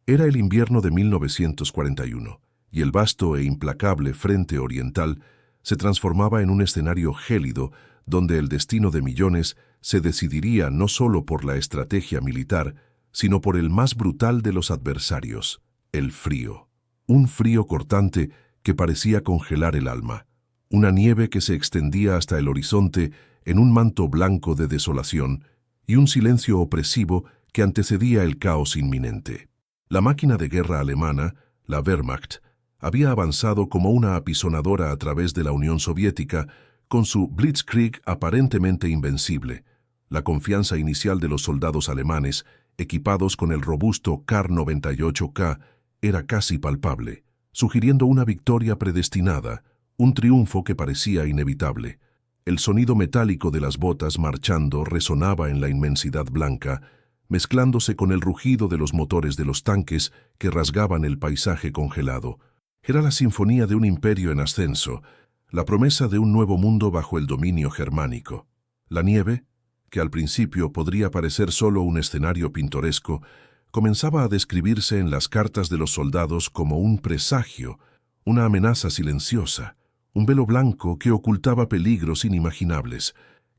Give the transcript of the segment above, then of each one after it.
Era el invierno de 1941, y el vasto e implacable frente oriental se transformaba en un escenario gélido donde el destino de millones se decidiría no solo por la estrategia militar, sino por el más brutal de los adversarios, el frío. Un frío cortante que parecía congelar el alma, una nieve que se extendía hasta el horizonte en un manto blanco de desolación y un silencio opresivo que antecedía el caos inminente. La máquina de guerra alemana, la Wehrmacht, había avanzado como una apisonadora a través de la Unión Soviética con su Blitzkrieg aparentemente invencible. La confianza inicial de los soldados alemanes, equipados con el robusto Kar-98K, era casi palpable, sugiriendo una victoria predestinada, un triunfo que parecía inevitable. El sonido metálico de las botas marchando resonaba en la inmensidad blanca, mezclándose con el rugido de los motores de los tanques que rasgaban el paisaje congelado. Era la sinfonía de un imperio en ascenso, la promesa de un nuevo mundo bajo el dominio germánico. La nieve, que al principio podría parecer solo un escenario pintoresco, comenzaba a describirse en las cartas de los soldados como un presagio, una amenaza silenciosa, un velo blanco que ocultaba peligros inimaginables.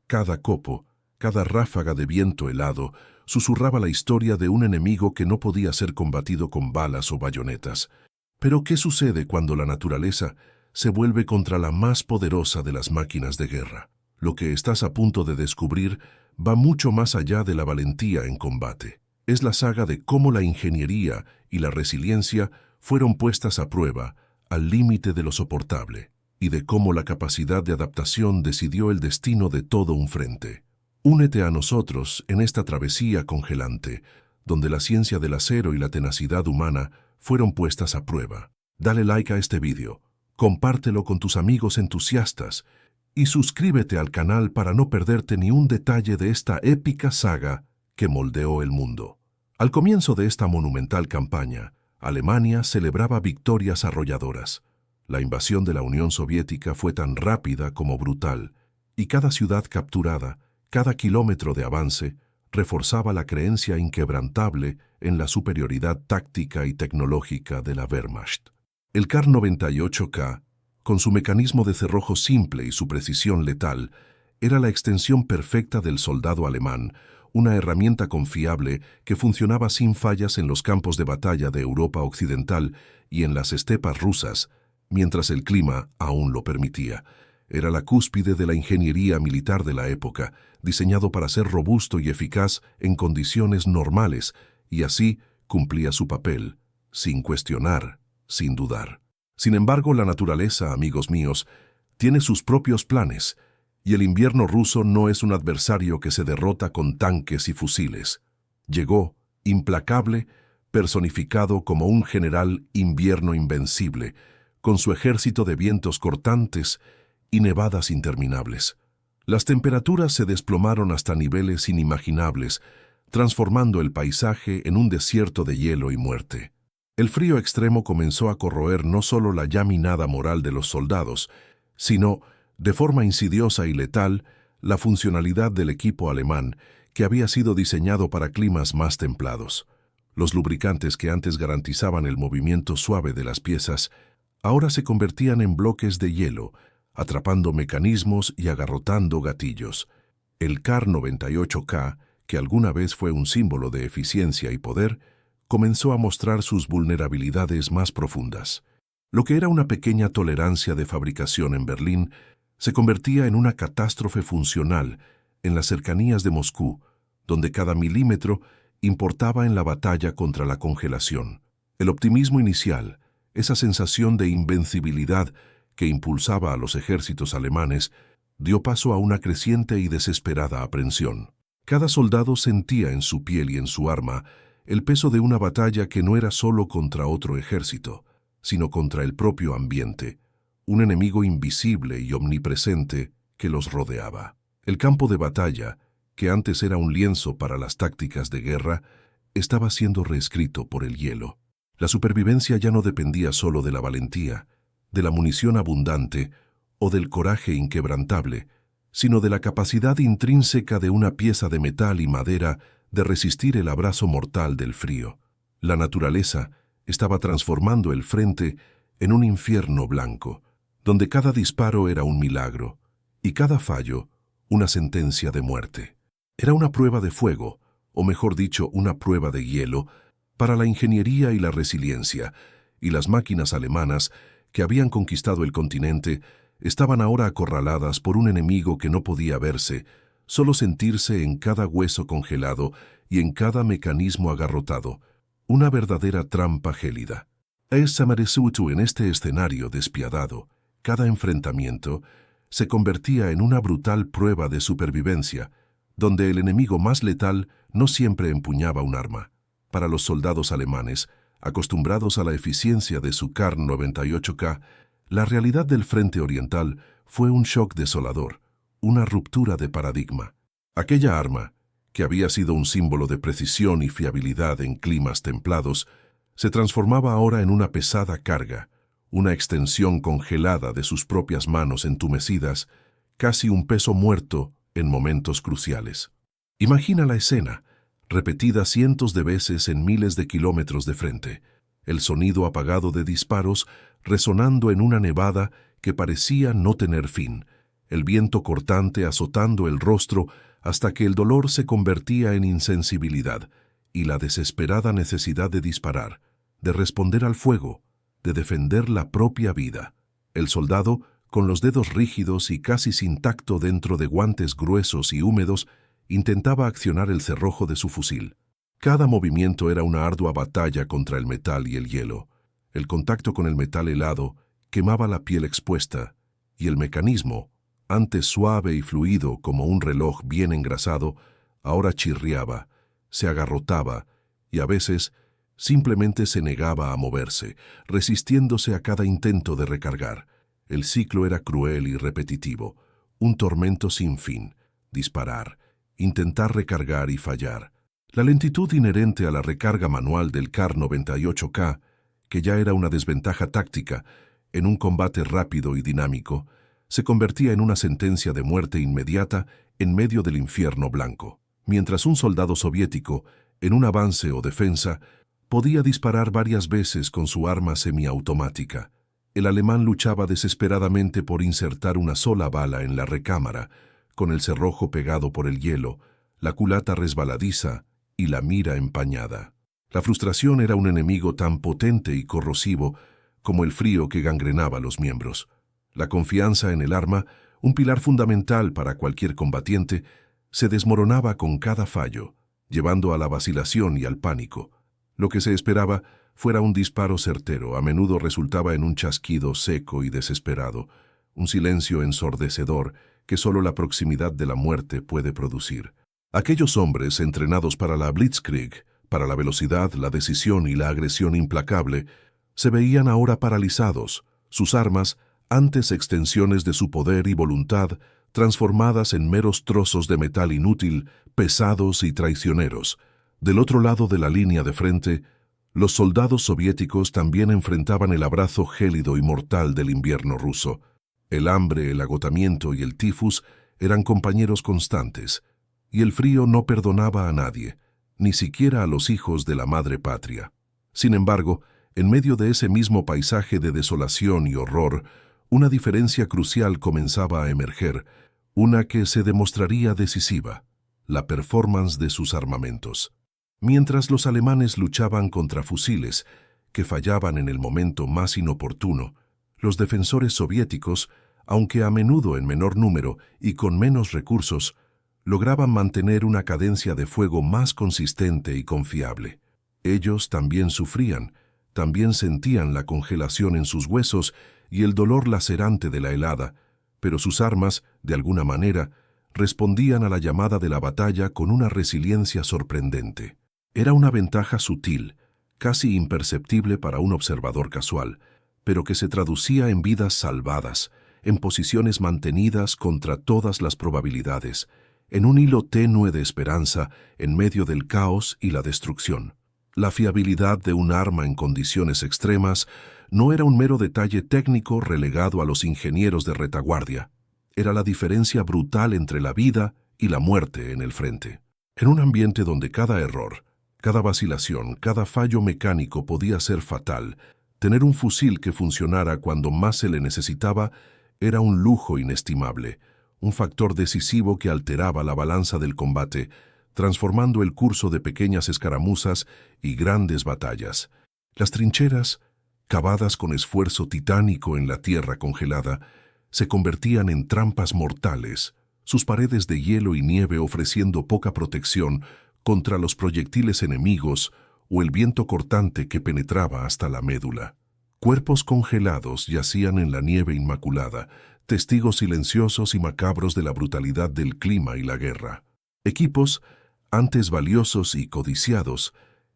Cada copo, cada ráfaga de viento helado, susurraba la historia de un enemigo que no podía ser combatido con balas o bayonetas. Pero ¿qué sucede cuando la naturaleza se vuelve contra la más poderosa de las máquinas de guerra? Lo que estás a punto de descubrir va mucho más allá de la valentía en combate. Es la saga de cómo la ingeniería y la resiliencia fueron puestas a prueba, al límite de lo soportable, y de cómo la capacidad de adaptación decidió el destino de todo un frente. Únete a nosotros en esta travesía congelante, donde la ciencia del acero y la tenacidad humana fueron puestas a prueba. Dale like a este vídeo, compártelo con tus amigos entusiastas y suscríbete al canal para no perderte ni un detalle de esta épica saga que moldeó el mundo. Al comienzo de esta monumental campaña, Alemania celebraba victorias arrolladoras. La invasión de la Unión Soviética fue tan rápida como brutal, y cada ciudad capturada, cada kilómetro de avance, reforzaba la creencia inquebrantable en la superioridad táctica y tecnológica de la Wehrmacht. El Kar-98K, con su mecanismo de cerrojo simple y su precisión letal, era la extensión perfecta del soldado alemán, una herramienta confiable que funcionaba sin fallas en los campos de batalla de Europa Occidental y en las estepas rusas, mientras el clima aún lo permitía. Era la cúspide de la ingeniería militar de la época, diseñado para ser robusto y eficaz en condiciones normales, y así cumplía su papel, sin cuestionar, sin dudar. Sin embargo, la naturaleza, amigos míos, tiene sus propios planes, y el invierno ruso no es un adversario que se derrota con tanques y fusiles. Llegó, implacable, personificado como un general invierno invencible, con su ejército de vientos cortantes y nevadas interminables. Las temperaturas se desplomaron hasta niveles inimaginables, transformando el paisaje en un desierto de hielo y muerte. El frío extremo comenzó a corroer no solo la ya minada moral de los soldados, sino, de forma insidiosa y letal, la funcionalidad del equipo alemán, que había sido diseñado para climas más templados. Los lubricantes que antes garantizaban el movimiento suave de las piezas, ahora se convertían en bloques de hielo, atrapando mecanismos y agarrotando gatillos. El Kar-98K, que alguna vez fue un símbolo de eficiencia y poder, comenzó a mostrar sus vulnerabilidades más profundas. Lo que era una pequeña tolerancia de fabricación en Berlín se convertía en una catástrofe funcional en las cercanías de Moscú, donde cada milímetro importaba en la batalla contra la congelación. El optimismo inicial, esa sensación de invencibilidad que impulsaba a los ejércitos alemanes, dio paso a una creciente y desesperada aprensión. Cada soldado sentía en su piel y en su arma el peso de una batalla que no era solo contra otro ejército, sino contra el propio ambiente, un enemigo invisible y omnipresente que los rodeaba. El campo de batalla, que antes era un lienzo para las tácticas de guerra, estaba siendo reescrito por el hielo. La supervivencia ya no dependía solo de la valentía, de la munición abundante o del coraje inquebrantable, sino de la capacidad intrínseca de una pieza de metal y madera de resistir el abrazo mortal del frío. La naturaleza estaba transformando el frente en un infierno blanco, donde cada disparo era un milagro y cada fallo una sentencia de muerte. Era una prueba de fuego, o mejor dicho, una prueba de hielo, para la ingeniería y la resiliencia, y las máquinas alemanas que habían conquistado el continente estaban ahora acorraladas por un enemigo que no podía verse, solo sentirse en cada hueso congelado y en cada mecanismo agarrotado, una verdadera trampa gélida. Es Samaresutu en este escenario despiadado. Cada enfrentamiento se convertía en una brutal prueba de supervivencia, donde el enemigo más letal no siempre empuñaba un arma. Para los soldados alemanes, acostumbrados a la eficiencia de su Kar 98K, la realidad del frente oriental fue un shock desolador, una ruptura de paradigma. Aquella arma, que había sido un símbolo de precisión y fiabilidad en climas templados, se transformaba ahora en una pesada carga, una extensión congelada de sus propias manos entumecidas, casi un peso muerto en momentos cruciales. Imagina la escena, repetida cientos de veces en miles de kilómetros de frente, el sonido apagado de disparos resonando en una nevada que parecía no tener fin, el viento cortante azotando el rostro hasta que el dolor se convertía en insensibilidad y la desesperada necesidad de disparar, de responder al fuego, de defender la propia vida. El soldado, con los dedos rígidos y casi sin tacto dentro de guantes gruesos y húmedos, intentaba accionar el cerrojo de su fusil. Cada movimiento era una ardua batalla contra el metal y el hielo. El contacto con el metal helado quemaba la piel expuesta, y el mecanismo, antes suave y fluido como un reloj bien engrasado, ahora chirriaba, se agarrotaba y a veces simplemente se negaba a moverse, resistiéndose a cada intento de recargar. El ciclo era cruel y repetitivo, un tormento sin fin, disparar, intentar recargar y fallar. La lentitud inherente a la recarga manual del Kar 98K, que ya era una desventaja táctica en un combate rápido y dinámico, se convertía en una sentencia de muerte inmediata en medio del infierno blanco. Mientras un soldado soviético, en un avance o defensa, podía disparar varias veces con su arma semiautomática, el alemán luchaba desesperadamente por insertar una sola bala en la recámara, con el cerrojo pegado por el hielo, la culata resbaladiza y la mira empañada. La frustración era un enemigo tan potente y corrosivo como el frío que gangrenaba los miembros. La confianza en el arma, un pilar fundamental para cualquier combatiente, se desmoronaba con cada fallo, llevando a la vacilación y al pánico. Lo que se esperaba fuera un disparo certero, a menudo resultaba en un chasquido seco y desesperado, un silencio ensordecedor que solo la proximidad de la muerte puede producir. Aquellos hombres entrenados para la Blitzkrieg, para la velocidad, la decisión y la agresión implacable, se veían ahora paralizados, sus armas, antes extensiones de su poder y voluntad, transformadas en meros trozos de metal inútil, pesados y traicioneros. Del otro lado de la línea de frente, los soldados soviéticos también enfrentaban el abrazo gélido y mortal del invierno ruso. El hambre, el agotamiento y el tifus eran compañeros constantes, y el frío no perdonaba a nadie, ni siquiera a los hijos de la madre patria. Sin embargo, en medio de ese mismo paisaje de desolación y horror, una diferencia crucial comenzaba a emerger, una que se demostraría decisiva: la performance de sus armamentos. Mientras los alemanes luchaban contra fusiles que fallaban en el momento más inoportuno, los defensores soviéticos, aunque a menudo en menor número y con menos recursos, lograban mantener una cadencia de fuego más consistente y confiable. Ellos también sufrían, también sentían la congelación en sus huesos y el dolor lacerante de la helada, pero sus armas, de alguna manera, respondían a la llamada de la batalla con una resiliencia sorprendente. Era una ventaja sutil, casi imperceptible para un observador casual, pero que se traducía en vidas salvadas, en posiciones mantenidas contra todas las probabilidades, en un hilo tenue de esperanza en medio del caos y la destrucción. La fiabilidad de un arma en condiciones extremas no era un mero detalle técnico relegado a los ingenieros de retaguardia. Era la diferencia brutal entre la vida y la muerte en el frente. En un ambiente donde cada error, Cada vacilación, cada fallo mecánico podía ser fatal. Tener un fusil que funcionara cuando más se le necesitaba era un lujo inestimable, un factor decisivo que alteraba la balanza del combate, transformando el curso de pequeñas escaramuzas y grandes batallas. Las trincheras, cavadas con esfuerzo titánico en la tierra congelada, se convertían en trampas mortales, sus paredes de hielo y nieve ofreciendo poca protección contra los proyectiles enemigos o el viento cortante que penetraba hasta la médula. Cuerpos congelados yacían en la nieve inmaculada, testigos silenciosos y macabros de la brutalidad del clima y la guerra. Equipos, antes valiosos y codiciados,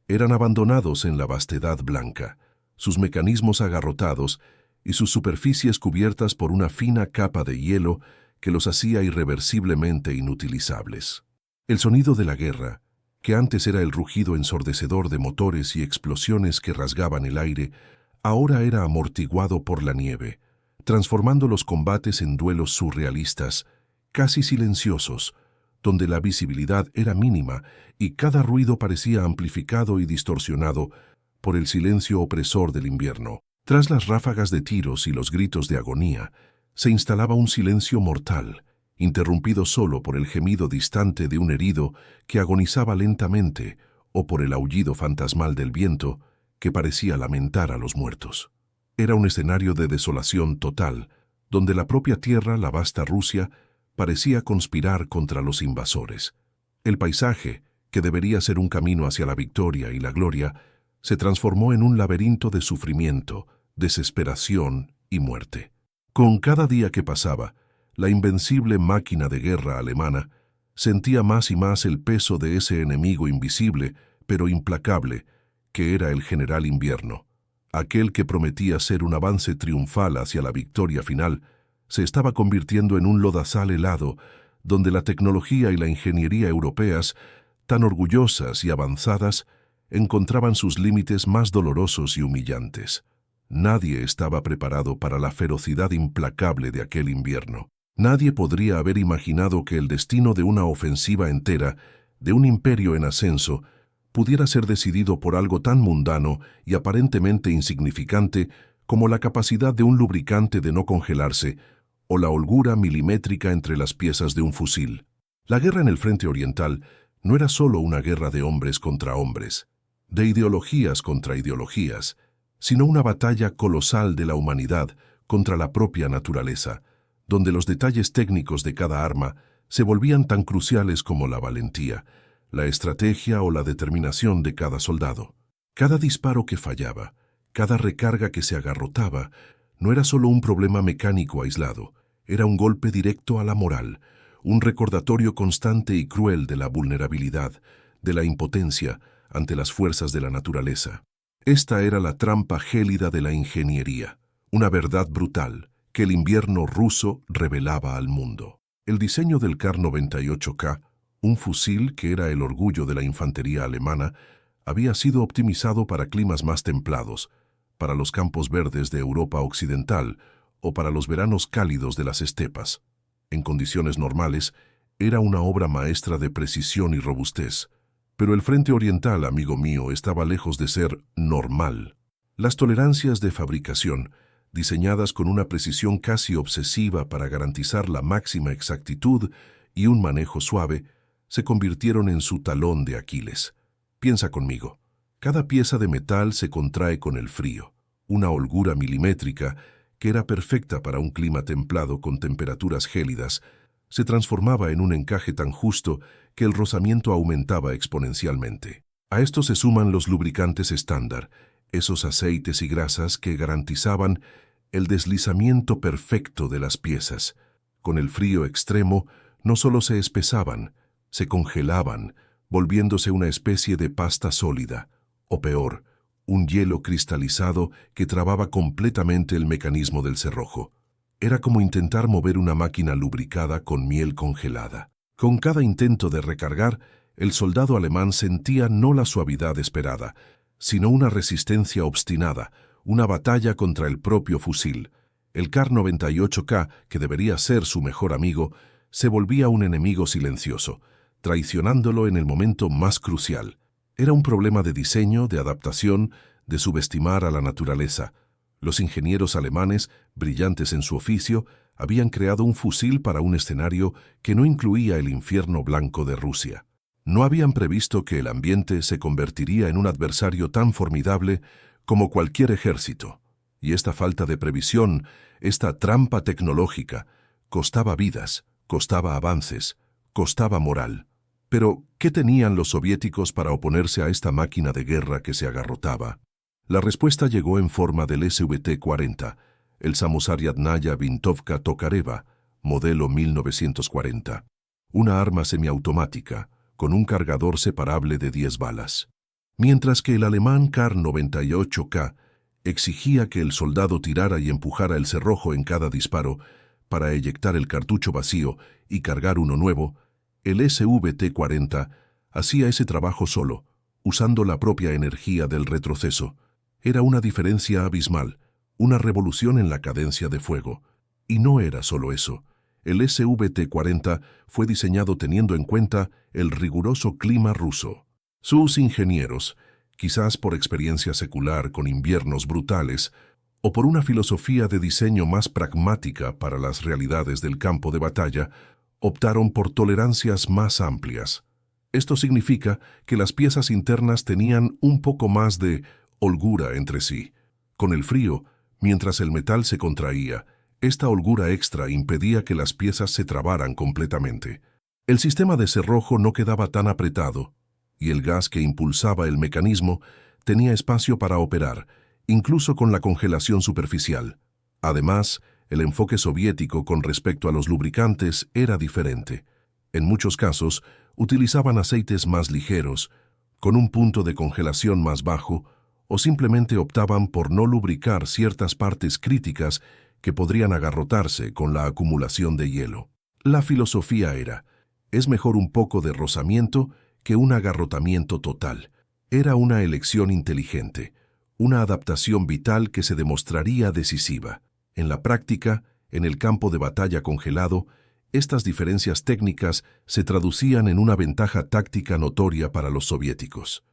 eran abandonados en la vastedad blanca, sus mecanismos agarrotados y sus superficies cubiertas por una fina capa de hielo que los hacía irreversiblemente inutilizables. El sonido de la guerra, que antes era el rugido ensordecedor de motores y explosiones que rasgaban el aire, ahora era amortiguado por la nieve, transformando los combates en duelos surrealistas, casi silenciosos, donde la visibilidad era mínima y cada ruido parecía amplificado y distorsionado por el silencio opresor del invierno. Tras las ráfagas de tiros y los gritos de agonía, se instalaba un silencio mortal, interrumpido solo por el gemido distante de un herido que agonizaba lentamente o por el aullido fantasmal del viento que parecía lamentar a los muertos. Era un escenario de desolación total, donde la propia tierra, la vasta Rusia, parecía conspirar contra los invasores. El paisaje, que debería ser un camino hacia la victoria y la gloria, se transformó en un laberinto de sufrimiento, desesperación y muerte. Con cada día que pasaba, la invencible máquina de guerra alemana sentía más y más el peso de ese enemigo invisible, pero implacable, que era el general invierno. Aquel que prometía ser un avance triunfal hacia la victoria final, se estaba convirtiendo en un lodazal helado, donde la tecnología y la ingeniería europeas, tan orgullosas y avanzadas, encontraban sus límites más dolorosos y humillantes. Nadie estaba preparado para la ferocidad implacable de aquel invierno. Nadie podría haber imaginado que el destino de una ofensiva entera, de un imperio en ascenso, pudiera ser decidido por algo tan mundano y aparentemente insignificante como la capacidad de un lubricante de no congelarse o la holgura milimétrica entre las piezas de un fusil. La guerra en el frente oriental no era solo una guerra de hombres contra hombres, de ideologías contra ideologías, sino una batalla colosal de la humanidad contra la propia naturaleza, donde los detalles técnicos de cada arma se volvían tan cruciales como la valentía, la estrategia o la determinación de cada soldado. Cada disparo que fallaba, cada recarga que se agarrotaba, no era solo un problema mecánico aislado, era un golpe directo a la moral, un recordatorio constante y cruel de la vulnerabilidad, de la impotencia ante las fuerzas de la naturaleza. Esta era la trampa gélida de la ingeniería, una verdad brutal que el invierno ruso revelaba al mundo. El diseño del Kar-98K, un fusil que era el orgullo de la infantería alemana, había sido optimizado para climas más templados, para los campos verdes de Europa occidental o para los veranos cálidos de las estepas. En condiciones normales, era una obra maestra de precisión y robustez. Pero el frente oriental, amigo mío, estaba lejos de ser normal. Las tolerancias de fabricación, diseñadas con una precisión casi obsesiva para garantizar la máxima exactitud y un manejo suave, se convirtieron en su talón de Aquiles. Piensa conmigo, cada pieza de metal se contrae con el frío, una holgura milimétrica que era perfecta para un clima templado con temperaturas gélidas, se transformaba en un encaje tan justo que el rozamiento aumentaba exponencialmente. A esto se suman los lubricantes estándar, esos aceites y grasas que garantizaban el deslizamiento perfecto de las piezas. Con el frío extremo, no solo se espesaban, se congelaban, volviéndose una especie de pasta sólida, o peor, un hielo cristalizado que trababa completamente el mecanismo del cerrojo. Era como intentar mover una máquina lubricada con miel congelada. Con cada intento de recargar, el soldado alemán sentía no la suavidad esperada, sino una resistencia obstinada, una batalla contra el propio fusil. El Kar-98K, que debería ser su mejor amigo, se volvía un enemigo silencioso, traicionándolo en el momento más crucial. Era un problema de diseño, de adaptación, de subestimar a la naturaleza. Los ingenieros alemanes, brillantes en su oficio, habían creado un fusil para un escenario que no incluía el infierno blanco de Rusia. No habían previsto que el ambiente se convertiría en un adversario tan formidable como cualquier ejército. Y esta falta de previsión, esta trampa tecnológica, costaba vidas, costaba avances, costaba moral. Pero, ¿qué tenían los soviéticos para oponerse a esta máquina de guerra que se agarrotaba? La respuesta llegó en forma del SVT-40, el Samosaryadnaya Vintovka Tokareva, modelo 1940. Una arma semiautomática, con un cargador separable de 10 balas. Mientras que el alemán Kar-98K exigía que el soldado tirara y empujara el cerrojo en cada disparo para eyectar el cartucho vacío y cargar uno nuevo, el SVT-40 hacía ese trabajo solo, usando la propia energía del retroceso. Era una diferencia abismal, una revolución en la cadencia de fuego. Y no era solo eso. El SVT-40 fue diseñado teniendo en cuenta el riguroso clima ruso. Sus ingenieros, quizás por experiencia secular con inviernos brutales, o por una filosofía de diseño más pragmática para las realidades del campo de batalla, optaron por tolerancias más amplias. Esto significa que las piezas internas tenían un poco más de holgura entre sí. Con el frío, mientras el metal se contraía, esta holgura extra impedía que las piezas se trabaran completamente. El sistema de cerrojo no quedaba tan apretado, y el gas que impulsaba el mecanismo tenía espacio para operar, incluso con la congelación superficial. Además, el enfoque soviético con respecto a los lubricantes era diferente. En muchos casos, utilizaban aceites más ligeros, con un punto de congelación más bajo, o simplemente optaban por no lubricar ciertas partes críticas que podrían agarrotarse con la acumulación de hielo. La filosofía era, es mejor un poco de rozamiento que un agarrotamiento total. Era una elección inteligente, una adaptación vital que se demostraría decisiva. En la práctica, en el campo de batalla congelado, estas diferencias técnicas se traducían en una ventaja táctica notoria para los soviéticos.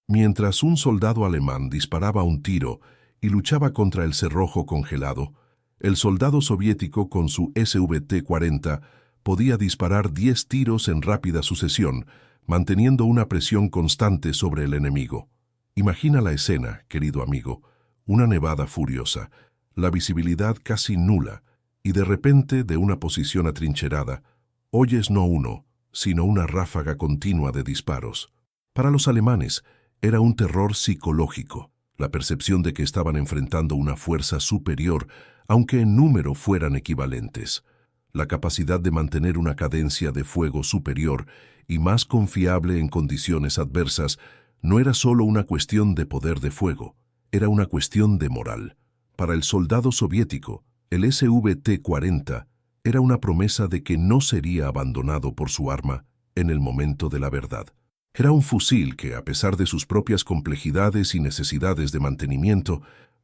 Mientras un soldado alemán disparaba un tiro y luchaba contra el cerrojo congelado, el soldado soviético con su SVT-40 podía disparar 10 tiros en rápida sucesión, manteniendo una presión constante sobre el enemigo. Imagina la escena, querido amigo, una nevada furiosa, la visibilidad casi nula, y de repente, de una posición atrincherada, oyes no uno, sino una ráfaga continua de disparos. Para los alemanes, era un terror psicológico, la percepción de que estaban enfrentando una fuerza superior, aunque en número fueran equivalentes. La capacidad de mantener una cadencia de fuego superior y más confiable en condiciones adversas no era solo una cuestión de poder de fuego, era una cuestión de moral. Para el soldado soviético, el SVT-40 era una promesa de que no sería abandonado por su arma en el momento de la verdad. Era un fusil que, a pesar de sus propias complejidades y necesidades de mantenimiento,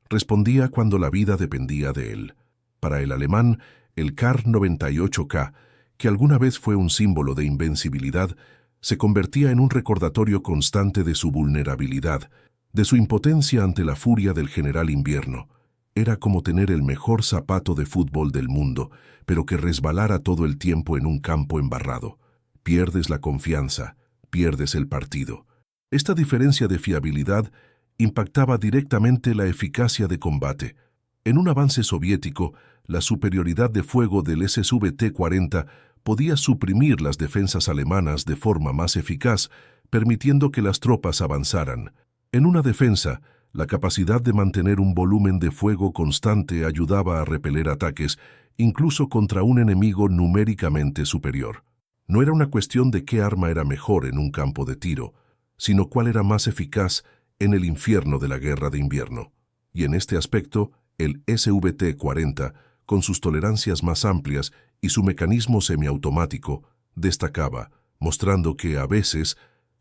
respondía cuando la vida dependía de él. Para el alemán, el Kar-98K, que alguna vez fue un símbolo de invencibilidad, se convertía en un recordatorio constante de su vulnerabilidad, de su impotencia ante la furia del general invierno. Era como tener el mejor zapato de fútbol del mundo, pero que resbalara todo el tiempo en un campo embarrado. Pierdes la confianza, pierdes el partido. Esta diferencia de fiabilidad impactaba directamente la eficacia de combate. En un avance soviético, la superioridad de fuego del SVT-40 podía suprimir las defensas alemanas de forma más eficaz, permitiendo que las tropas avanzaran. En una defensa, la capacidad de mantener un volumen de fuego constante ayudaba a repeler ataques, incluso contra un enemigo numéricamente superior. No era una cuestión de qué arma era mejor en un campo de tiro, sino cuál era más eficaz en el infierno de la guerra de invierno. Y en este aspecto, el SVT-40, con sus tolerancias más amplias y su mecanismo semiautomático, destacaba, mostrando que, a veces,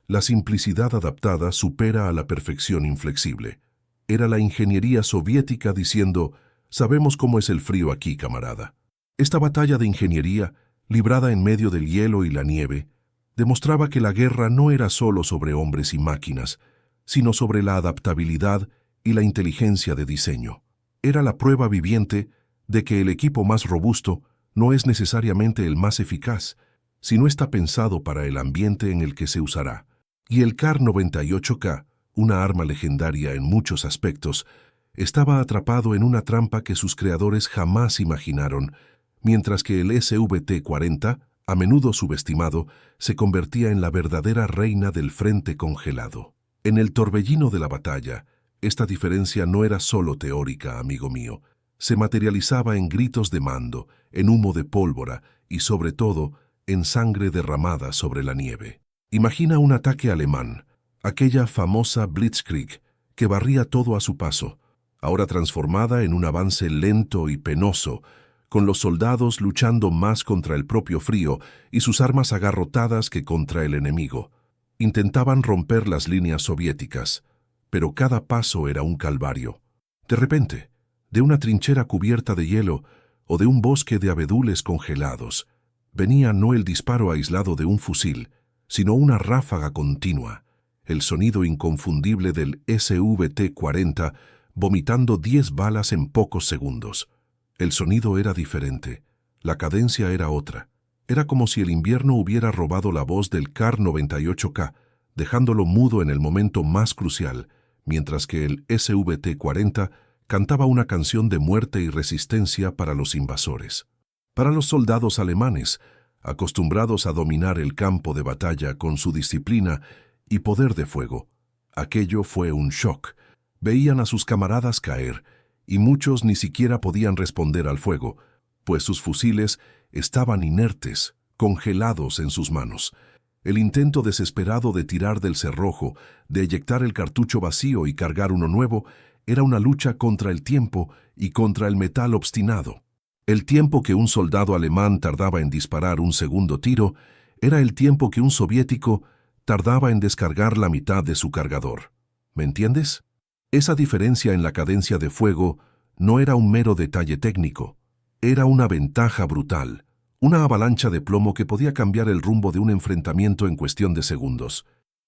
la simplicidad adaptada supera a la perfección inflexible. Era la ingeniería soviética diciendo, sabemos cómo es el frío aquí, camarada. Esta batalla de ingeniería, librada en medio del hielo y la nieve, Demostraba que la guerra no era solo sobre hombres y máquinas, sino sobre la adaptabilidad y la inteligencia de diseño. Era la prueba viviente de que el equipo más robusto no es necesariamente el más eficaz, sino está pensado para el ambiente en el que se usará. Y el Kar-98K, una arma legendaria en muchos aspectos, estaba atrapado en una trampa que sus creadores jamás imaginaron, mientras que el SVT-40, a menudo subestimado, se convertía en la verdadera reina del frente congelado. En el torbellino de la batalla, esta diferencia no era solo teórica, amigo mío. Se materializaba en gritos de mando, en humo de pólvora y, sobre todo, en sangre derramada sobre la nieve. Imagina un ataque alemán, aquella famosa Blitzkrieg que barría todo a su paso, ahora transformada en un avance lento y penoso, con los soldados luchando más contra el propio frío y sus armas agarrotadas que contra el enemigo. Intentaban romper las líneas soviéticas, pero cada paso era un calvario. De repente, de una trinchera cubierta de hielo o de un bosque de abedules congelados, venía no el disparo aislado de un fusil, sino una ráfaga continua, el sonido inconfundible del SVT-40 vomitando 10 balas en pocos segundos. El sonido era diferente, la cadencia era otra. Era como si el invierno hubiera robado la voz del Kar-98K, dejándolo mudo en el momento más crucial, mientras que el SVT-40 cantaba una canción de muerte y resistencia para los invasores. Para los soldados alemanes, acostumbrados a dominar el campo de batalla con su disciplina y poder de fuego, aquello fue un shock. Veían a sus camaradas caer, y muchos ni siquiera podían responder al fuego, pues sus fusiles estaban inertes, congelados en sus manos. El intento desesperado de tirar del cerrojo, de eyectar el cartucho vacío y cargar uno nuevo, era una lucha contra el tiempo y contra el metal obstinado. El tiempo que un soldado alemán tardaba en disparar un segundo tiro era el tiempo que un soviético tardaba en descargar la mitad de su cargador. ¿Me entiendes? Esa diferencia en la cadencia de fuego no era un mero detalle técnico, era una ventaja brutal, una avalancha de plomo que podía cambiar el rumbo de un enfrentamiento en cuestión de segundos.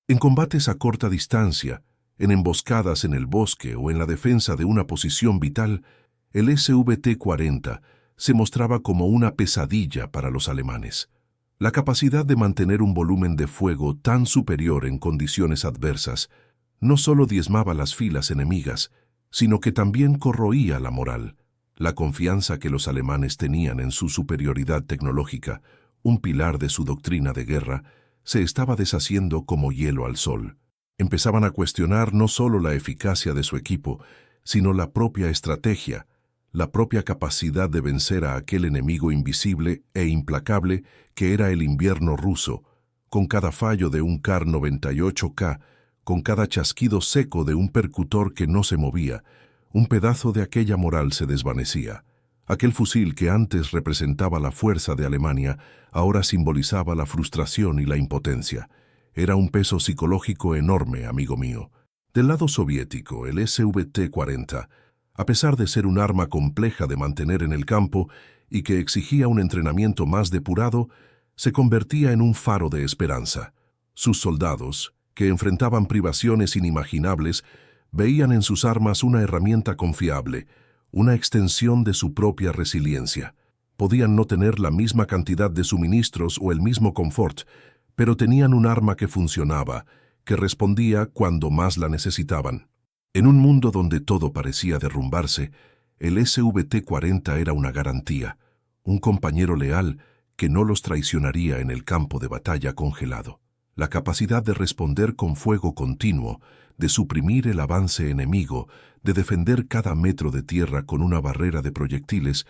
En combates a corta distancia, en emboscadas en el bosque o en la defensa de una posición vital, el SVT-40 se mostraba como una pesadilla para los alemanes. La capacidad de mantener un volumen de fuego tan superior en condiciones adversas no solo diezmaba las filas enemigas, sino que también corroía la moral, la confianza que los alemanes tenían en su superioridad tecnológica, un pilar de su doctrina de guerra, se estaba deshaciendo como hielo al sol. Empezaban a cuestionar no solo la eficacia de su equipo, sino la propia estrategia, la propia capacidad de vencer a aquel enemigo invisible e implacable que era el invierno ruso, con cada fallo de un Kar-98K, con cada chasquido seco de un percutor que no se movía, un pedazo de aquella moral se desvanecía. Aquel fusil que antes representaba la fuerza de Alemania, ahora simbolizaba la frustración y la impotencia. Era un peso psicológico enorme, amigo mío. Del lado soviético, el SVT-40, a pesar de ser un arma compleja de mantener en el campo y que exigía un entrenamiento más depurado, se convertía en un faro de esperanza. Sus soldados, que enfrentaban privaciones inimaginables, veían en sus armas una herramienta confiable, una extensión de su propia resiliencia. Podían no tener la misma cantidad de suministros o el mismo confort, pero tenían un arma que funcionaba, que respondía cuando más la necesitaban. En un mundo donde todo parecía derrumbarse, el SVT-40 era una garantía, un compañero leal que no los traicionaría en el campo de batalla congelado. La capacidad de responder con fuego continuo, de suprimir el avance enemigo, de defender cada metro de tierra con una barrera de proyectiles,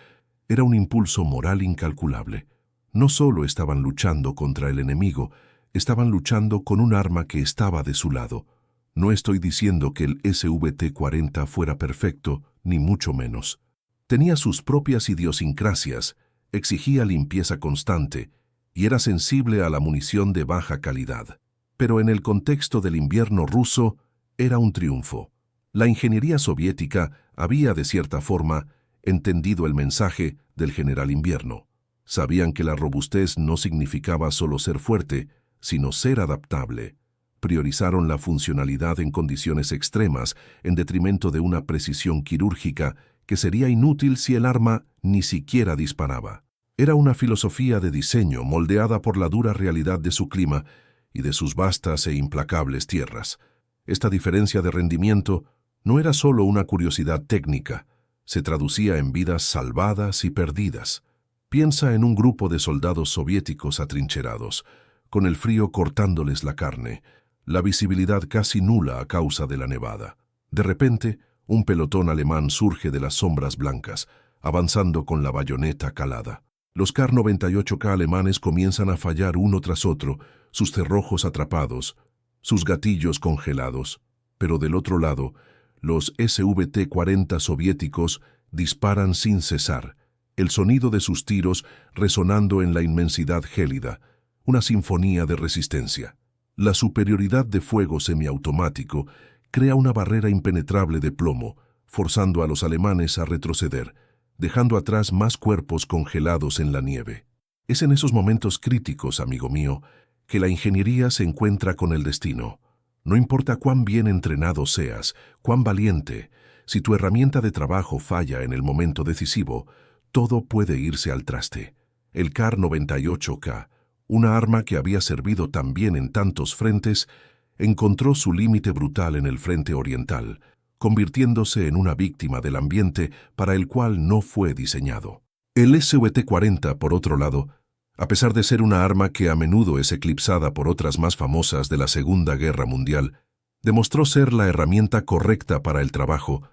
era un impulso moral incalculable. No solo estaban luchando contra el enemigo, estaban luchando con un arma que estaba de su lado. No estoy diciendo que el SVT-40 fuera perfecto, ni mucho menos. Tenía sus propias idiosincrasias, exigía limpieza constante, y era sensible a la munición de baja calidad. Pero en el contexto del invierno ruso, era un triunfo. La ingeniería soviética había, de cierta forma, entendido el mensaje del general invierno. Sabían que la robustez no significaba solo ser fuerte, sino ser adaptable. Priorizaron la funcionalidad en condiciones extremas en detrimento de una precisión quirúrgica que sería inútil si el arma ni siquiera disparaba. Era una filosofía de diseño moldeada por la dura realidad de su clima y de sus vastas e implacables tierras. Esta diferencia de rendimiento no era solo una curiosidad técnica, se traducía en vidas salvadas y perdidas. Piensa en un grupo de soldados soviéticos atrincherados, con el frío cortándoles la carne, la visibilidad casi nula a causa de la nevada. De repente, un pelotón alemán surge de las sombras blancas, avanzando con la bayoneta calada. Los Kar-98K alemanes comienzan a fallar uno tras otro, sus cerrojos atrapados, sus gatillos congelados. Pero del otro lado, los SVT-40 soviéticos disparan sin cesar, el sonido de sus tiros resonando en la inmensidad gélida, una sinfonía de resistencia. La superioridad de fuego semiautomático crea una barrera impenetrable de plomo, forzando a los alemanes a retroceder, dejando atrás más cuerpos congelados en la nieve. Es en esos momentos críticos, amigo mío, que la ingeniería se encuentra con el destino. No importa cuán bien entrenado seas, cuán valiente, si tu herramienta de trabajo falla en el momento decisivo, todo puede irse al traste. El Kar-98K, una arma que había servido tan bien en tantos frentes, encontró su límite brutal en el frente oriental, convirtiéndose en una víctima del ambiente para el cual no fue diseñado. El SVT-40, por otro lado, a pesar de ser una arma que a menudo es eclipsada por otras más famosas de la Segunda Guerra Mundial, demostró ser la herramienta correcta para el trabajo,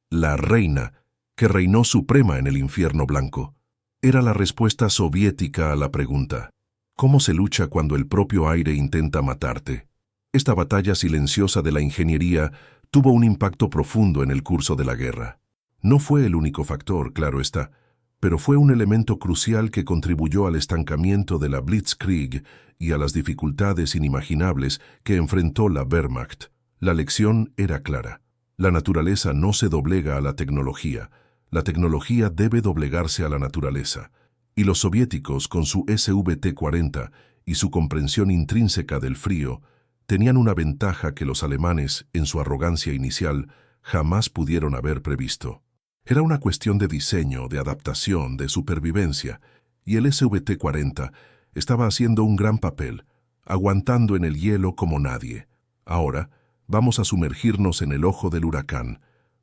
la reina que reinó suprema en el infierno blanco. Era la respuesta soviética a la pregunta: ¿cómo se lucha cuando el propio aire intenta matarte? Esta batalla silenciosa de la ingeniería tuvo un impacto profundo en el curso de la guerra. No fue el único factor, claro está, pero fue un elemento crucial que contribuyó al estancamiento de la Blitzkrieg y a las dificultades inimaginables que enfrentó la Wehrmacht. La lección era clara. La naturaleza no se doblega a la tecnología debe doblegarse a la naturaleza. Y los soviéticos, con su SVT-40 y su comprensión intrínseca del frío, tenían una ventaja que los alemanes, en su arrogancia inicial, jamás pudieron haber previsto. Era una cuestión de diseño, de adaptación, de supervivencia, y el SVT-40 estaba haciendo un gran papel, aguantando en el hielo como nadie. Ahora, vamos a sumergirnos en el ojo del huracán,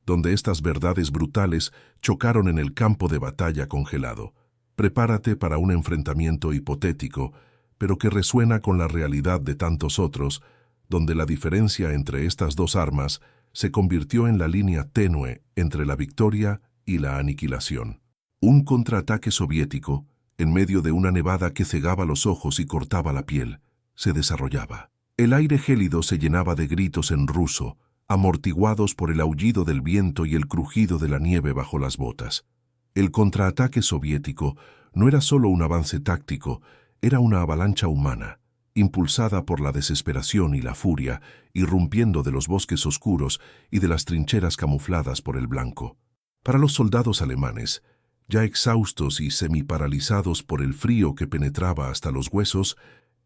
donde estas verdades brutales chocaron en el campo de batalla congelado. Prepárate para un enfrentamiento hipotético, pero que resuena con la realidad de tantos otros, donde la diferencia entre estas dos armas se convirtió en la línea tenue entre la victoria y la aniquilación. Un contraataque soviético, en medio de una nevada que cegaba los ojos y cortaba la piel, se desarrollaba. El aire gélido se llenaba de gritos en ruso, amortiguados por el aullido del viento y el crujido de la nieve bajo las botas. El contraataque soviético no era solo un avance táctico, era una avalancha humana, impulsada por la desesperación y la furia, irrumpiendo de los bosques oscuros y de las trincheras camufladas por el blanco. Para los soldados alemanes, ya exhaustos y semiparalizados por el frío que penetraba hasta los huesos,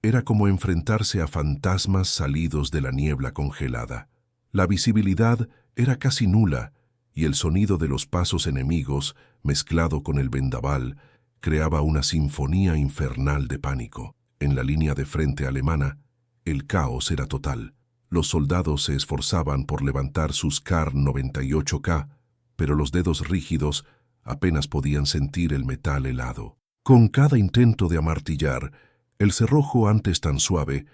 era como enfrentarse a fantasmas salidos de la niebla congelada. La visibilidad era casi nula, y el sonido de los pasos enemigos, mezclado con el vendaval, creaba una sinfonía infernal de pánico. En la línea de frente alemana, el caos era total. Los soldados se esforzaban por levantar sus Kar-98K, pero los dedos rígidos apenas podían sentir el metal helado. Con cada intento de amartillar, el cerrojo antes tan suave,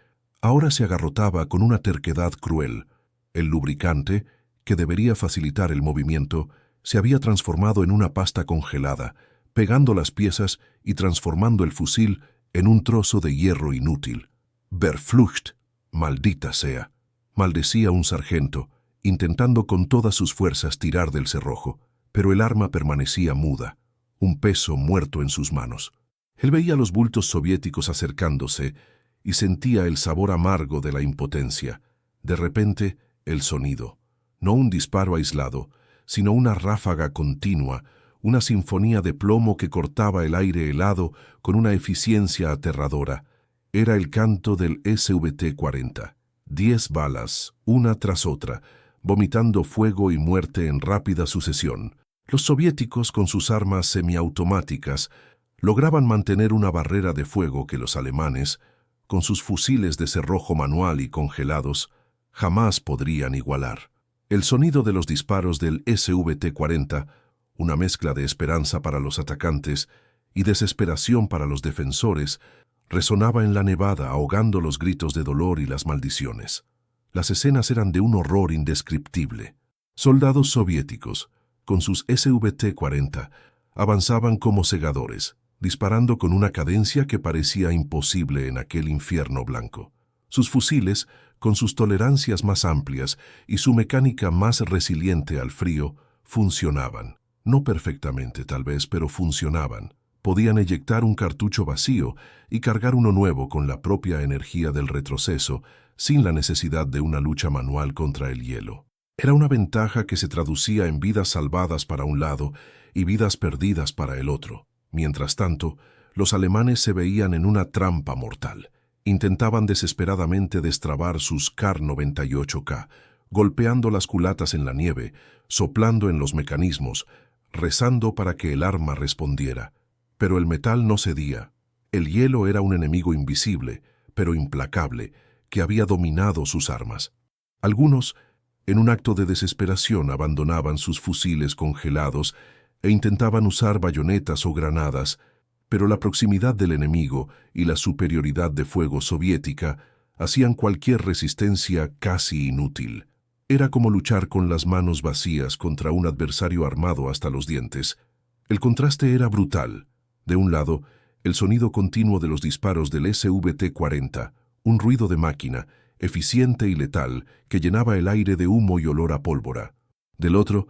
ahora se agarrotaba con una terquedad cruel. El lubricante, que debería facilitar el movimiento, se había transformado en una pasta congelada, pegando las piezas y transformando el fusil en un trozo de hierro inútil. Verflucht, maldita sea, maldecía un sargento, intentando con todas sus fuerzas tirar del cerrojo, pero el arma permanecía muda, un peso muerto en sus manos. Él veía los bultos soviéticos acercándose y sentía el sabor amargo de la impotencia. De repente, el sonido, no un disparo aislado, sino una ráfaga continua, una sinfonía de plomo que cortaba el aire helado con una eficiencia aterradora. Era el canto del SVT-40. 10 balas, una tras otra, vomitando fuego y muerte en rápida sucesión. Los soviéticos, con sus armas semiautomáticas, lograban mantener una barrera de fuego que los alemanes, con sus fusiles de cerrojo manual y congelados, jamás podrían igualar. El sonido de los disparos del SVT-40, una mezcla de esperanza para los atacantes y desesperación para los defensores, resonaba en la nevada ahogando los gritos de dolor y las maldiciones. Las escenas eran de un horror indescriptible. Soldados soviéticos, con sus SVT-40, avanzaban como segadores, disparando con una cadencia que parecía imposible en aquel infierno blanco. Sus fusiles, con sus tolerancias más amplias y su mecánica más resiliente al frío, funcionaban. No perfectamente, tal vez, pero funcionaban. Podían eyectar un cartucho vacío y cargar uno nuevo con la propia energía del retroceso, sin la necesidad de una lucha manual contra el hielo. Era una ventaja que se traducía en vidas salvadas para un lado y vidas perdidas para el otro. Mientras tanto, los alemanes se veían en una trampa mortal. Intentaban desesperadamente destrabar sus Kar-98K, golpeando las culatas en la nieve, soplando en los mecanismos, rezando para que el arma respondiera. Pero el metal no cedía. El hielo era un enemigo invisible, pero implacable, que había dominado sus armas. Algunos, en un acto de desesperación, abandonaban sus fusiles congelados e intentaban usar bayonetas o granadas, pero la proximidad del enemigo y la superioridad de fuego soviética hacían cualquier resistencia casi inútil. Era como luchar con las manos vacías contra un adversario armado hasta los dientes. El contraste era brutal. De un lado, el sonido continuo de los disparos del SVT-40, un ruido de máquina, eficiente y letal, que llenaba el aire de humo y olor a pólvora. Del otro,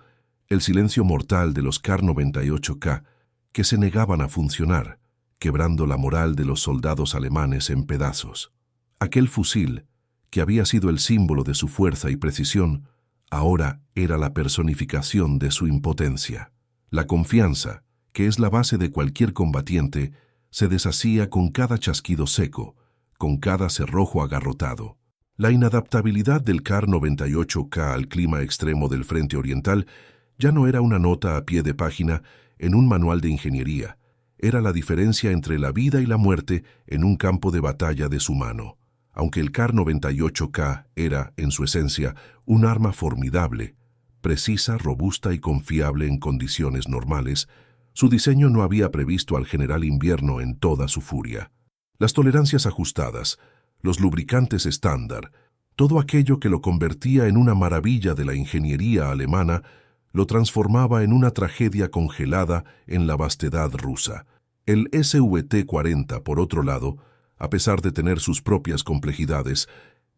el silencio mortal de los Kar-98K, que se negaban a funcionar, quebrando la moral de los soldados alemanes en pedazos. Aquel fusil, que había sido el símbolo de su fuerza y precisión, ahora era la personificación de su impotencia. La confianza, que es la base de cualquier combatiente, se deshacía con cada chasquido seco, con cada cerrojo agarrotado. La inadaptabilidad del Kar-98K al clima extremo del frente oriental ya no era una nota a pie de página en un manual de ingeniería, era la diferencia entre la vida y la muerte en un campo de batalla deshumano. Aunque el Kar-98K era, en su esencia, un arma formidable, precisa, robusta y confiable en condiciones normales, su diseño no había previsto al general invierno en toda su furia. Las tolerancias ajustadas, los lubricantes estándar, todo aquello que lo convertía en una maravilla de la ingeniería alemana, lo transformaba en una tragedia congelada en la vastedad rusa. El SVT-40, por otro lado, a pesar de tener sus propias complejidades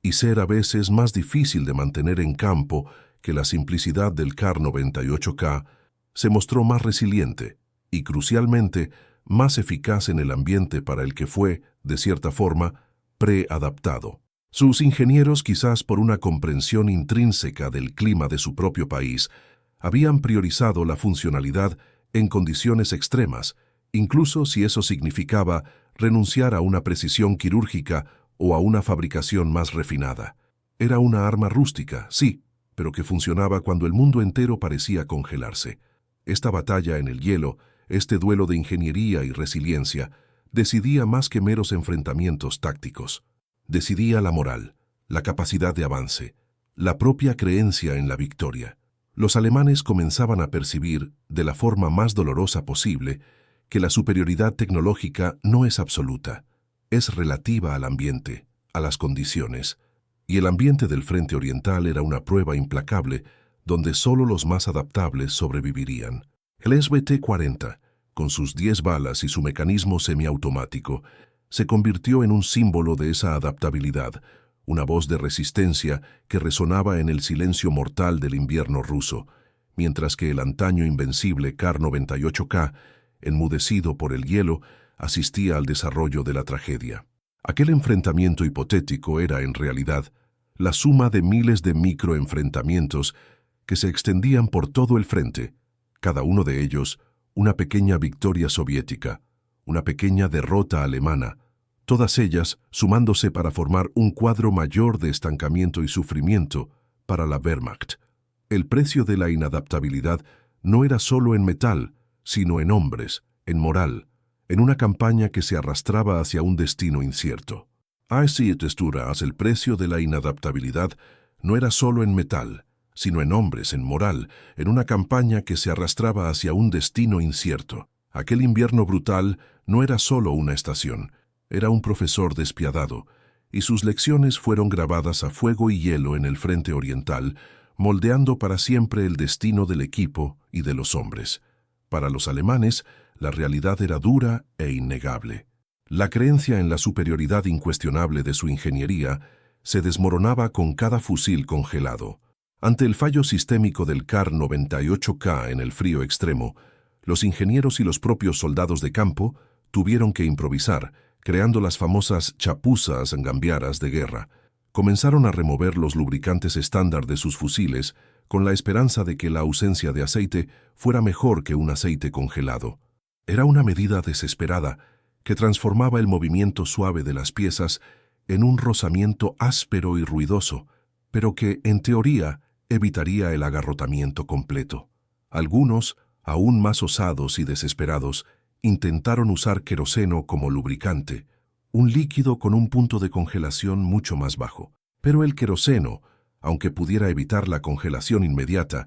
y ser a veces más difícil de mantener en campo que la simplicidad del Kar-98K, se mostró más resiliente y, crucialmente, más eficaz en el ambiente para el que fue, de cierta forma, preadaptado. Sus ingenieros, quizás por una comprensión intrínseca del clima de su propio país, habían priorizado la funcionalidad en condiciones extremas, incluso si eso significaba renunciar a una precisión quirúrgica o a una fabricación más refinada. Era una arma rústica, sí, pero que funcionaba cuando el mundo entero parecía congelarse. Esta batalla en el hielo, este duelo de ingeniería y resiliencia, decidía más que meros enfrentamientos tácticos. Decidía la moral, la capacidad de avance, la propia creencia en la victoria. Los alemanes comenzaban a percibir, de la forma más dolorosa posible, que la superioridad tecnológica no es absoluta, es relativa al ambiente, a las condiciones, y el ambiente del frente oriental era una prueba implacable donde solo los más adaptables sobrevivirían. El SVT-40, con sus 10 balas y su mecanismo semiautomático, se convirtió en un símbolo de esa adaptabilidad, una voz de resistencia que resonaba en el silencio mortal del invierno ruso, mientras que el antaño invencible Kar-98K, enmudecido por el hielo, asistía al desarrollo de la tragedia. Aquel enfrentamiento hipotético era, en realidad, la suma de miles de microenfrentamientos que se extendían por todo el frente, cada uno de ellos una pequeña victoria soviética, una pequeña derrota alemana, todas ellas sumándose para formar un cuadro mayor de estancamiento y sufrimiento para la Wehrmacht. El precio de la inadaptabilidad no era solo en metal, sino en hombres, en moral, en una campaña que se arrastraba hacia un destino incierto. Así texturas, el precio de la inadaptabilidad no era solo en metal, sino en hombres, en moral, en una campaña que se arrastraba hacia un destino incierto. Aquel invierno brutal no era solo una estación, era un profesor despiadado, y sus lecciones fueron grabadas a fuego y hielo en el frente oriental, moldeando para siempre el destino del equipo y de los hombres. Para los alemanes, la realidad era dura e innegable. La creencia en la superioridad incuestionable de su ingeniería se desmoronaba con cada fusil congelado. Ante el fallo sistémico del Kar-98K en el frío extremo, los ingenieros y los propios soldados de campo tuvieron que improvisar, creando las famosas chapuzas gambiaras de guerra. Comenzaron a remover los lubricantes estándar de sus fusiles con la esperanza de que la ausencia de aceite fuera mejor que un aceite congelado. Era una medida desesperada que transformaba el movimiento suave de las piezas en un rozamiento áspero y ruidoso, pero que, en teoría, evitaría el agarrotamiento completo. Algunos, aún más osados y desesperados, intentaron usar queroseno como lubricante, un líquido con un punto de congelación mucho más bajo. Pero el queroseno, aunque pudiera evitar la congelación inmediata,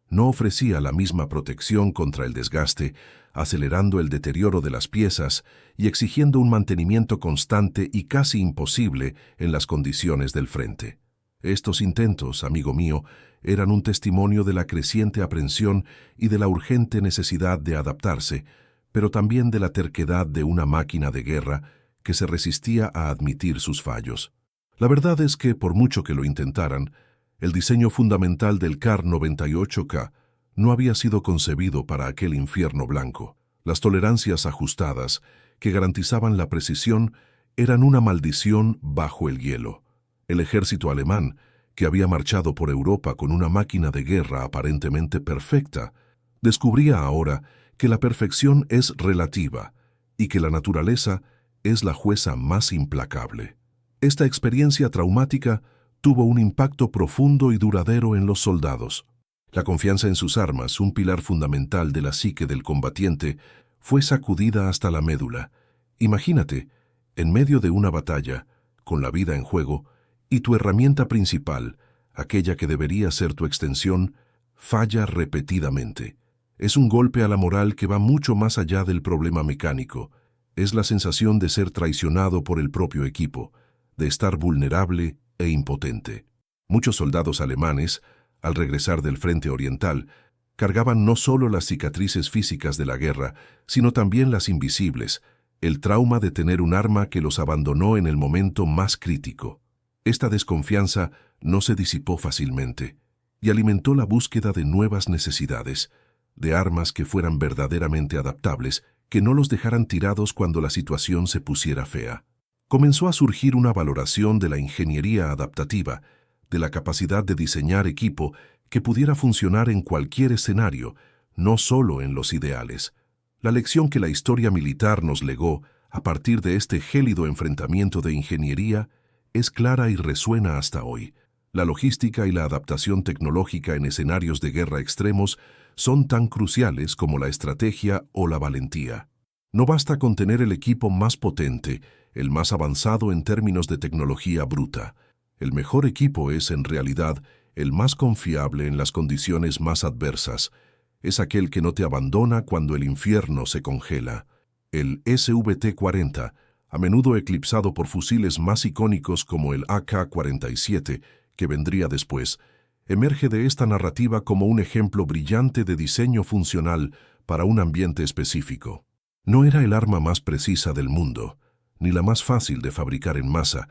no ofrecía la misma protección contra el desgaste, acelerando el deterioro de las piezas y exigiendo un mantenimiento constante y casi imposible en las condiciones del frente. Estos intentos, amigo mío, eran un testimonio de la creciente aprensión y de la urgente necesidad de adaptarse, pero también de la terquedad de una máquina de guerra que se resistía a admitir sus fallos. La verdad es que, por mucho que lo intentaran, el diseño fundamental del Kar-98K no había sido concebido para aquel infierno blanco. Las tolerancias ajustadas, que garantizaban la precisión, eran una maldición bajo el hielo. El ejército alemán, que había marchado por Europa con una máquina de guerra aparentemente perfecta, descubría ahora que la perfección es relativa y que la naturaleza es la jueza más implacable. Esta experiencia traumática tuvo un impacto profundo y duradero en los soldados. La confianza en sus armas, un pilar fundamental de la psique del combatiente, fue sacudida hasta la médula. Imagínate, en medio de una batalla, con la vida en juego, y tu herramienta principal, aquella que debería ser tu extensión, falla repetidamente. Es un golpe a la moral que va mucho más allá del problema mecánico. Es la sensación de ser traicionado por el propio equipo, de estar vulnerable e impotente. Muchos soldados alemanes, al regresar del frente oriental, cargaban no solo las cicatrices físicas de la guerra, sino también las invisibles, el trauma de tener un arma que los abandonó en el momento más crítico. Esta desconfianza no se disipó fácilmente y alimentó la búsqueda de nuevas necesidades, de armas que fueran verdaderamente adaptables, que no los dejaran tirados cuando la situación se pusiera fea. Comenzó a surgir una valoración de la ingeniería adaptativa, de la capacidad de diseñar equipo que pudiera funcionar en cualquier escenario, no solo en los ideales. La lección que la historia militar nos legó a partir de este gélido enfrentamiento de ingeniería es clara y resuena hasta hoy. La logística y la adaptación tecnológica en escenarios de guerra extremos son tan cruciales como la estrategia o la valentía. No basta con tener el equipo más potente, el más avanzado en términos de tecnología bruta. El mejor equipo es, en realidad, el más confiable en las condiciones más adversas. Es aquel que no te abandona cuando el infierno se congela. El SVT-40, a menudo eclipsado por fusiles más icónicos como el AK-47, que vendría después, emerge de esta narrativa como un ejemplo brillante de diseño funcional para un ambiente específico. No era el arma más precisa del mundo, ni la más fácil de fabricar en masa,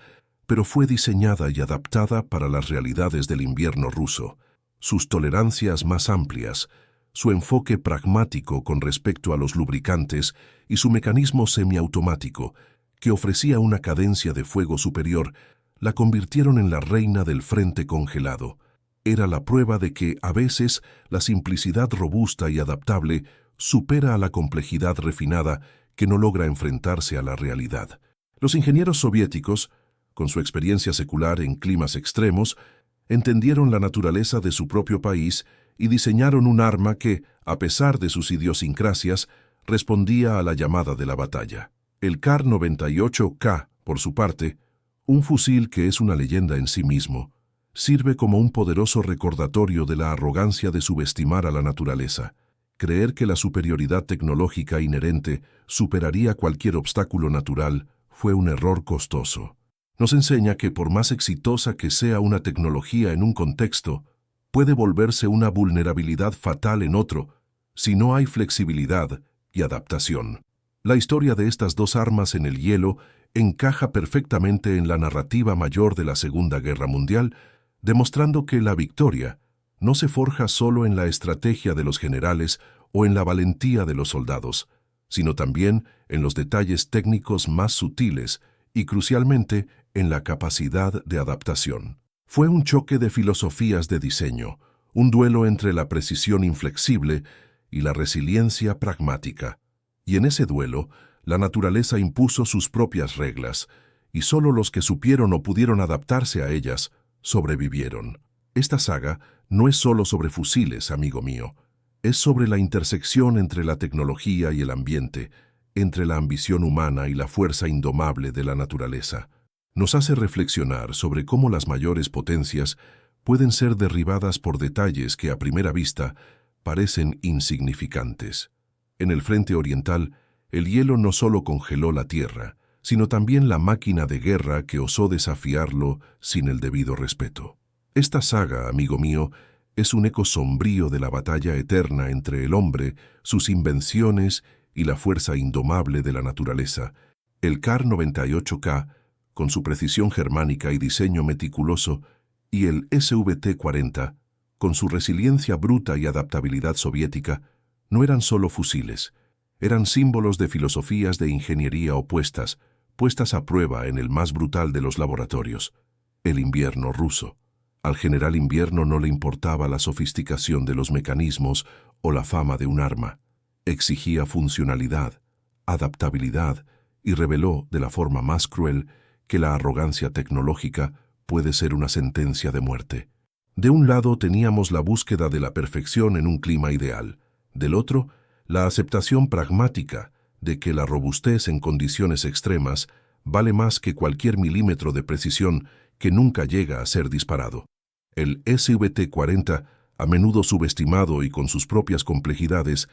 pero fue diseñada y adaptada para las realidades del invierno ruso. Sus tolerancias más amplias, su enfoque pragmático con respecto a los lubricantes y su mecanismo semiautomático, que ofrecía una cadencia de fuego superior, la convirtieron en la reina del frente congelado. Era la prueba de que, a veces, la simplicidad robusta y adaptable supera a la complejidad refinada que no logra enfrentarse a la realidad. Los ingenieros soviéticos, con su experiencia secular en climas extremos, entendieron la naturaleza de su propio país y diseñaron un arma que, a pesar de sus idiosincrasias, respondía a la llamada de la batalla. El Kar-98K, por su parte, un fusil que es una leyenda en sí mismo, sirve como un poderoso recordatorio de la arrogancia de subestimar a la naturaleza. Creer que la superioridad tecnológica inherente superaría cualquier obstáculo natural fue un error costoso. Nos enseña que por más exitosa que sea una tecnología en un contexto, puede volverse una vulnerabilidad fatal en otro si no hay flexibilidad y adaptación. La historia de estas dos armas en el hielo encaja perfectamente en la narrativa mayor de la Segunda Guerra Mundial, demostrando que la victoria no se forja solo en la estrategia de los generales o en la valentía de los soldados, sino también en los detalles técnicos más sutiles y, crucialmente, en la capacidad de adaptación. Fue un choque de filosofías de diseño, un duelo entre la precisión inflexible y la resiliencia pragmática. Y en ese duelo, la naturaleza impuso sus propias reglas, y solo los que supieron o pudieron adaptarse a ellas sobrevivieron. Esta saga no es solo sobre fusiles, amigo mío, es sobre la intersección entre la tecnología y el ambiente, entre la ambición humana y la fuerza indomable de la naturaleza. Nos hace reflexionar sobre cómo las mayores potencias pueden ser derribadas por detalles que a primera vista parecen insignificantes. En el frente oriental, el hielo no solo congeló la tierra, sino también la máquina de guerra que osó desafiarlo sin el debido respeto. Esta saga, amigo mío, es un eco sombrío de la batalla eterna entre el hombre, sus invenciones y la fuerza indomable de la naturaleza. El Kar-98K, con su precisión germánica y diseño meticuloso, y el SVT-40, con su resiliencia bruta y adaptabilidad soviética, no eran solo fusiles, eran símbolos de filosofías de ingeniería opuestas, puestas a prueba en el más brutal de los laboratorios, el invierno ruso. Al general Invierno no le importaba la sofisticación de los mecanismos o la fama de un arma. Exigía funcionalidad, adaptabilidad y reveló, de la forma más cruel, que la arrogancia tecnológica puede ser una sentencia de muerte. De un lado teníamos la búsqueda de la perfección en un clima ideal, del otro, la aceptación pragmática de que la robustez en condiciones extremas vale más que cualquier milímetro de precisión que nunca llega a ser disparado. El SVT-40, a menudo subestimado y con sus propias complejidades,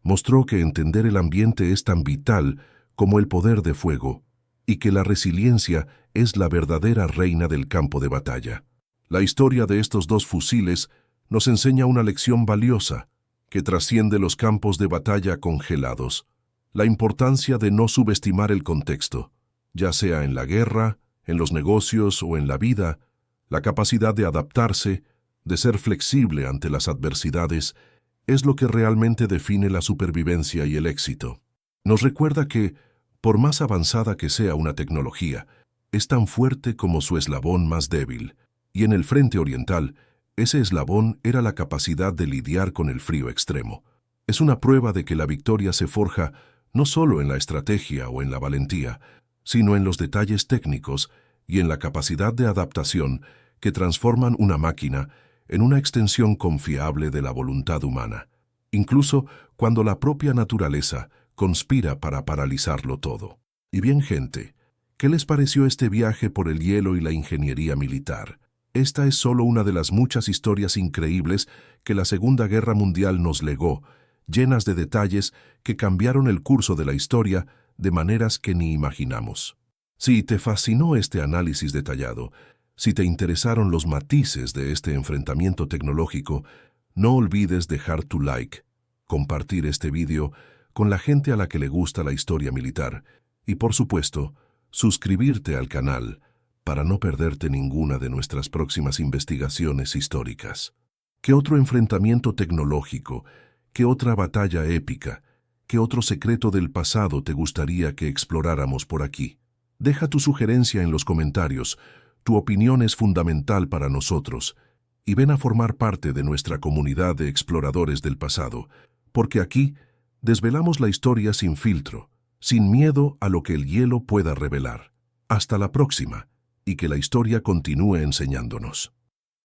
mostró que entender el ambiente es tan vital como el poder de fuego, y que la resiliencia es la verdadera reina del campo de batalla. La historia de estos dos fusiles nos enseña una lección valiosa, que trasciende los campos de batalla congelados. La importancia de no subestimar el contexto, ya sea en la guerra, en los negocios o en la vida, la capacidad de adaptarse, de ser flexible ante las adversidades, es lo que realmente define la supervivencia y el éxito. Nos recuerda que, por más avanzada que sea una tecnología, es tan fuerte como su eslabón más débil, y en el frente oriental, ese eslabón era la capacidad de lidiar con el frío extremo. Es una prueba de que la victoria se forja no solo en la estrategia o en la valentía, sino en los detalles técnicos y en la capacidad de adaptación que transforman una máquina en una extensión confiable de la voluntad humana, incluso cuando la propia naturaleza conspira para paralizarlo todo. Y bien, gente, ¿qué les pareció este viaje por el hielo y la ingeniería militar? Esta es solo una de las muchas historias increíbles que la Segunda Guerra Mundial nos legó, llenas de detalles que cambiaron el curso de la historia de maneras que ni imaginamos. Si te fascinó este análisis detallado, si te interesaron los matices de este enfrentamiento tecnológico, no olvides dejar tu like, compartir este video con la gente a la que le gusta la historia militar y, por supuesto, suscribirte al canal para no perderte ninguna de nuestras próximas investigaciones históricas. ¿Qué otro enfrentamiento tecnológico, qué otra batalla épica, qué otro secreto del pasado te gustaría que exploráramos por aquí? Deja tu sugerencia en los comentarios. Tu opinión es fundamental para nosotros y ven a formar parte de nuestra comunidad de exploradores del pasado, porque aquí desvelamos la historia sin filtro, sin miedo a lo que el hielo pueda revelar. Hasta la próxima, y que la historia continúe enseñándonos.